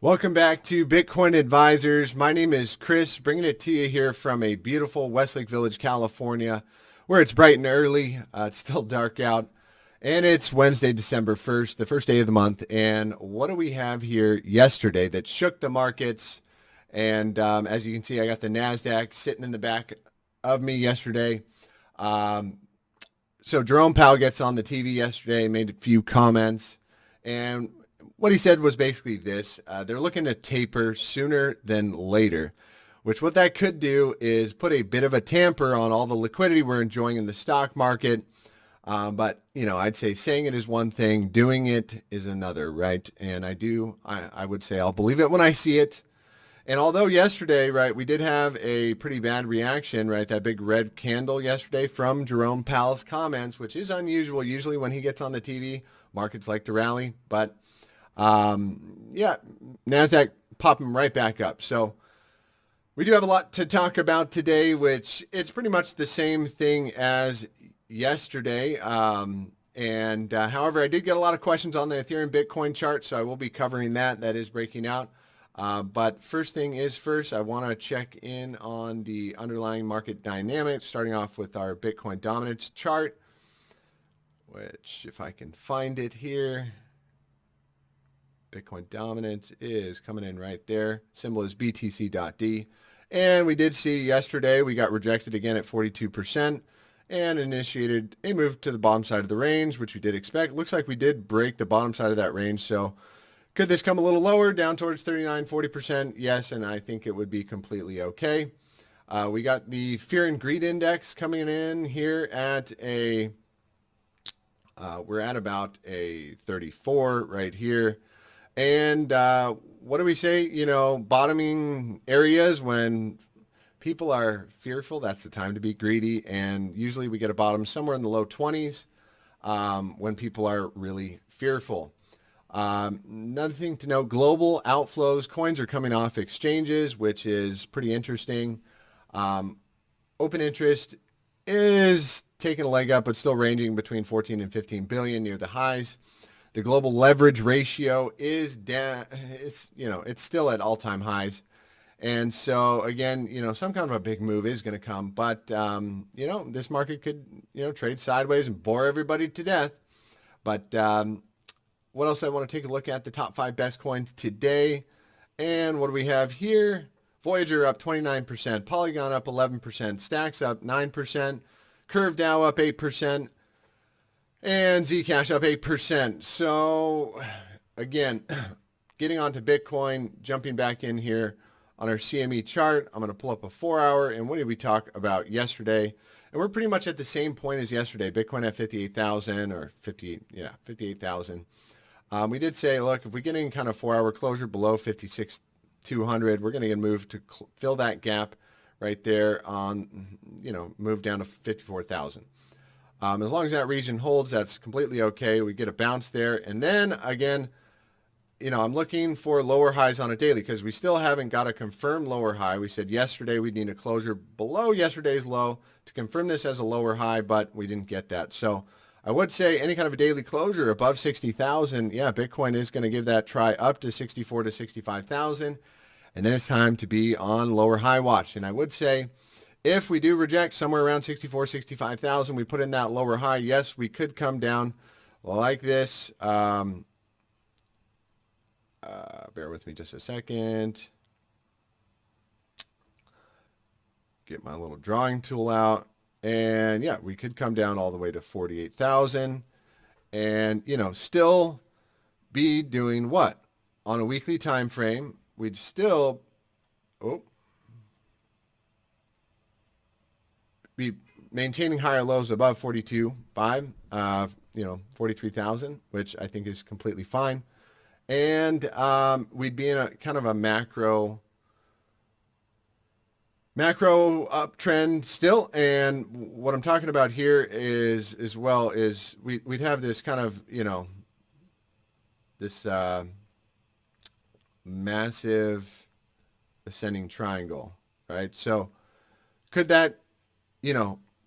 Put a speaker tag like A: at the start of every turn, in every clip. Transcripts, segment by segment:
A: Welcome back to Bitcoin Advisors. My name is Chris, bringing it to you here from a beautiful Westlake Village, California, where it's bright and early. It's still dark out, and it's Wednesday, December 1st, the first day of the month. And what do we have here yesterday that shook the markets? And as you can see, I got the NASDAQ sitting in the back of me yesterday. So Jerome Powell gets on the TV yesterday, made a few comments, and what he said was basically this: they're looking to taper sooner than later, which what that could do is put a bit of a tamper on all the liquidity we're enjoying in the stock market. But, I'd say saying it is one thing, doing it is another, right? And I would say I'll believe it when I see it. And although yesterday, right, we did have a pretty bad reaction, right, that big red candle yesterday from Jerome Powell's comments, which is unusual. Usually when he gets on the TV, markets like to rally, but NASDAQ popping right back up. So we do have a lot to talk about today, which it's pretty much the same thing as yesterday. However, I did get a lot of questions on the Ethereum Bitcoin chart, so I will be covering that. That is breaking out. But first thing is first, I want to check in on the underlying market dynamics, starting off with our Bitcoin dominance chart, which if I can find it here, Bitcoin dominance is coming in right there. Symbol is BTC.D. And we did see yesterday we got rejected again at 42% and initiated a move to the bottom side of the range, which we did expect. Looks like we did break the bottom side of that range. So could this come a little lower, down towards 39, 40%? Yes, and I think it would be completely okay. We got the Fear and Greed Index coming in here at we're at about a 34 right here. And what do we say? Bottoming areas when people are fearful, that's the time to be greedy. And usually we get a bottom somewhere in the low 20s when people are really fearful. Another thing to note, global outflows, coins are coming off exchanges, which is pretty interesting. Open interest is taking a leg up, but still ranging between 14 and 15 billion near the highs. The global leverage ratio is down. It's still at all-time highs. And so again, some kind of a big move is going to come, but this market could, trade sideways and bore everybody to death. But what else I want to take a look at? The top 5 best coins today. And what do we have here? Voyager up 29%, Polygon up 11%, Stacks up 9%, Curve DAO up 8%. And Zcash up 8%. So again, getting onto Bitcoin, jumping back in here on our CME chart. I'm going to pull up a 4-hour. And what did we talk about yesterday? And we're pretty much at the same point as yesterday. Bitcoin at 58,000 or 58,000. We did say, look, if we get in kind of 4-hour closure below 56,200, we're going to get a move to fill that gap right there on, move down to 54,000. As long as that region holds, that's completely okay. We get a bounce there. And then again, I'm looking for lower highs on a daily because we still haven't got a confirmed lower high. We said yesterday we'd need a closure below yesterday's low to confirm this as a lower high, but we didn't get that. So I would say any kind of a daily closure above 60,000, Bitcoin is going to give that try up to 64 to 65,000. And then it's time to be on lower high watch. And I would say, if we do reject somewhere around 64, 65,000, we put in that lower high, yes, we could come down like this. Bear with me just a second. Get my little drawing tool out. And we could come down all the way to 48,000 and, still be doing what? On a weekly time frame, we'd still, be maintaining higher lows above 42.5, 43,000, which I think is completely fine. And we'd be in a kind of a macro uptrend still. And what I'm talking about here is we'd have this kind of, this massive ascending triangle, right? So could that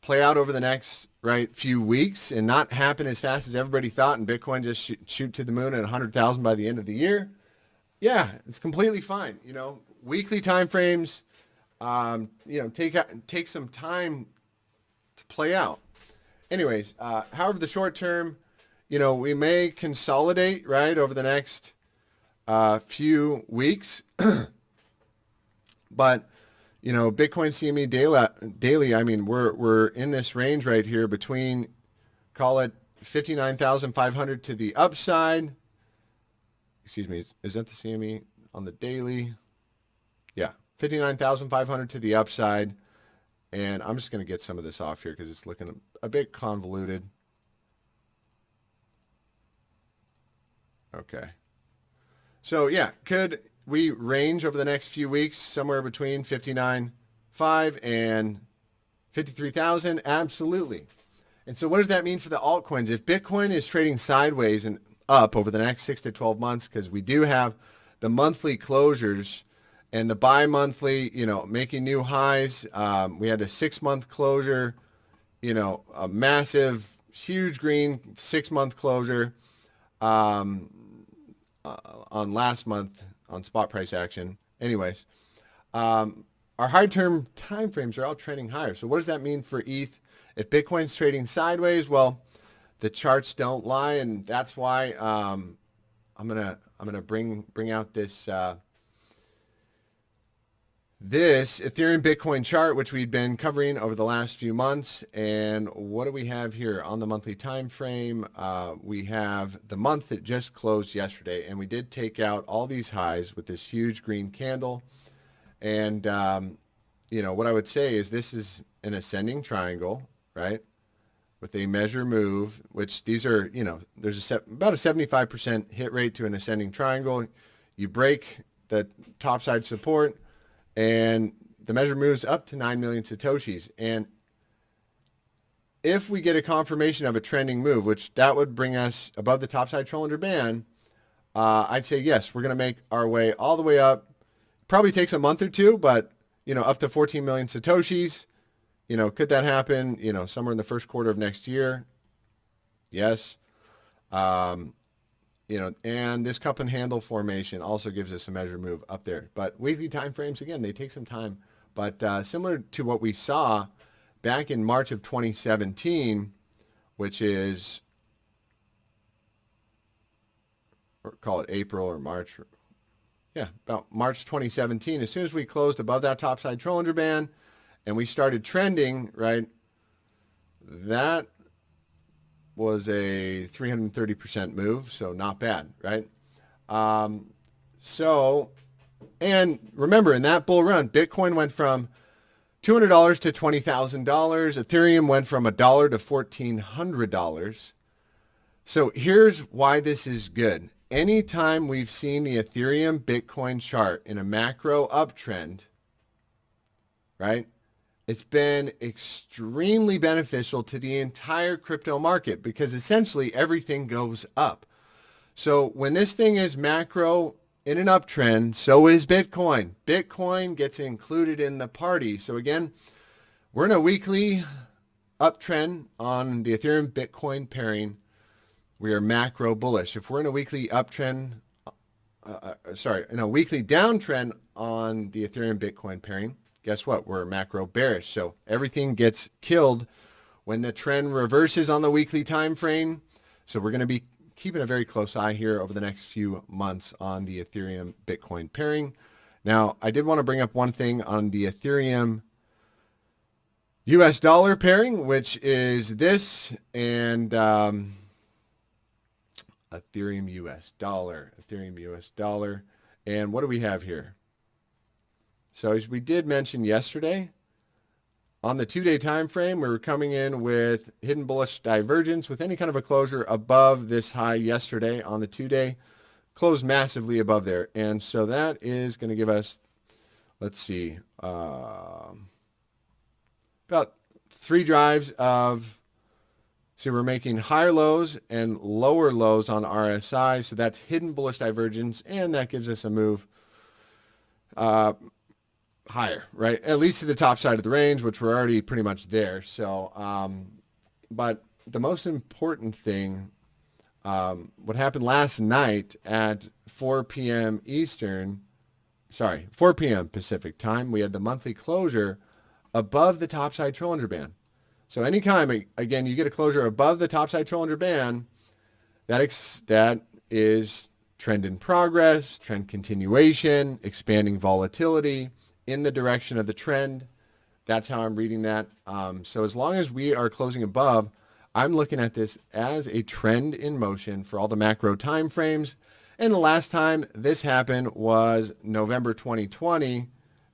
A: play out over the next few weeks and not happen as fast as everybody thought, and Bitcoin just shoot to the moon at 100,000 by the end of the year? Yeah, it's completely fine. Weekly time frames, take some time to play out. Anyways, however, the short term, we may consolidate, right, over the next few weeks. But, Bitcoin CME daily, I mean, we're in this range right here between, call it 59,500 to the upside. Excuse me, is that the CME on the daily? Yeah, 59,500 to the upside. And I'm just going to get some of this off here because it's looking a bit convoluted. Okay. So yeah, could we range over the next few weeks somewhere between 59.5 and 53,000? Absolutely. And so what does that mean for the altcoins? If Bitcoin is trading sideways and up over the next 6 to 12 months, because we do have the monthly closures and the bi-monthly, making new highs. We had a 6-month closure, a massive, huge green 6-month closure on last month on spot price action. Anyways, our high-term time frames are all trending higher. So what does that mean for ETH? If Bitcoin's trading sideways, well, the charts don't lie, and that's why I'm gonna bring out this this Ethereum Bitcoin chart, which we've been covering over the last few months. And what do we have here on the monthly time frame? We have the month that just closed yesterday, and we did take out all these highs with this huge green candle. And what I would say is this is an ascending triangle, right? With a measure move, which these are, there's about a 75% hit rate to an ascending triangle. You break the topside support, and the measure moves up to 9 million Satoshis. And if we get a confirmation of a trending move, which that would bring us above the topside Trilinger band, I'd say, yes, we're going to make our way all the way up. Probably takes a month or two, but, up to 14 million Satoshis. Could that happen, somewhere in the first quarter of next year? Yes. And this cup and handle formation also gives us a measure move up there. But weekly time frames, again, they take some time. But similar to what we saw back in March of 2017, which is, or call it April or March. Yeah, about March 2017. As soon as we closed above that topside Trilinger band and we started trending, right, that was a 330% move, so not bad, right? And remember, in that bull run, Bitcoin went from $200 to $20,000. Ethereum went from $1 to $1,400. So here's why this is good. Anytime we've seen the Ethereum Bitcoin chart in a macro uptrend, right? It's been extremely beneficial to the entire crypto market because essentially everything goes up. So when this thing is macro in an uptrend, so is Bitcoin. Bitcoin gets included in the party. So again, we're in a weekly uptrend on the Ethereum Bitcoin pairing. We are macro bullish. If we're in a weekly uptrend, in a weekly downtrend on the Ethereum Bitcoin pairing, guess what? We're macro bearish. So everything gets killed when the trend reverses on the weekly time frame. So we're going to be keeping a very close eye here over the next few months on the Ethereum Bitcoin pairing. Now, I did want to bring up one thing on the Ethereum US dollar pairing, which is this, and Ethereum US dollar. And what do we have here? So as we did mention yesterday, on the 2-day time frame, we were coming in with hidden bullish divergence with any kind of a closure above this high yesterday on the 2-day, closed massively above there. And so that is going to give us, let's see, about 3 drives of, so we're making higher lows and lower lows on RSI. So that's hidden bullish divergence, and that gives us a move higher, right? At least to the top side of the range, which we're already pretty much there. So, but the most important thing what happened last night at 4 p.m. Eastern, 4 p.m. Pacific time, we had the monthly closure above the topside Trailing band. So anytime, again, you get a closure above the topside Trailing band, that is trend in progress, trend continuation, expanding volatility in the direction of the trend. That's how I'm reading that. So as long as we are closing above, I'm looking at this as a trend in motion for all the macro time frames. And the last time this happened was November 2020,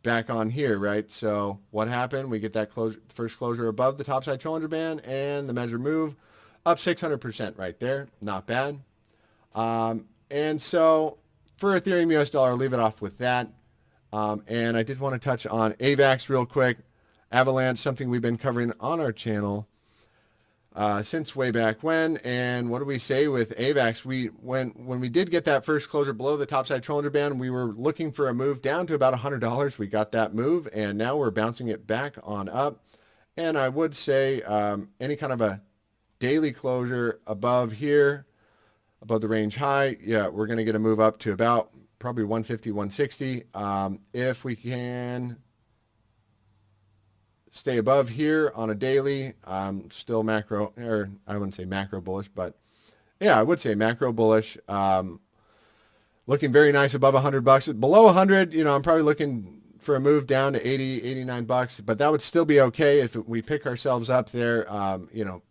A: back on here, right? So what happened? We get that first closure above the topside Trailing band, and the measure move up 600% right there. Not bad. And so for Ethereum US dollar, I'll leave it off with that. And I did want to touch on AVAX real quick. Avalanche, something we've been covering on our channel since way back when. And what do we say with AVAX? When we did get that first closure below the topside Trailing band, we were looking for a move down to about $100. We got that move, and now we're bouncing it back on up. And I would say any kind of a daily closure above here, above the range high, yeah, we're going to get a move up to about probably 150, 160. If we can stay above here on a daily, still macro, or I wouldn't say macro bullish, but yeah, I would say macro bullish. Looking very nice above $100. Below 100, I'm probably looking for a move down to 80, 89 bucks, but that would still be okay if we pick ourselves up there.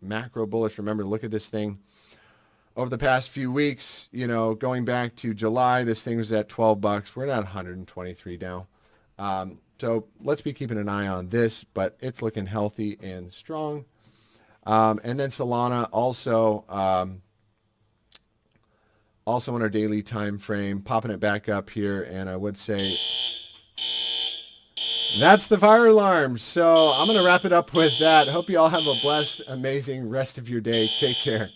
A: Macro bullish. Remember, look at this thing over the past few weeks, going back to July, this thing was at 12 bucks. We're at 123 now. So let's be keeping an eye on this, but it's looking healthy and strong. And then Solana also on our daily time frame, popping it back up here. And I would say that's the fire alarm. So I'm going to wrap it up with that. Hope you all have a blessed, amazing rest of your day. Take care.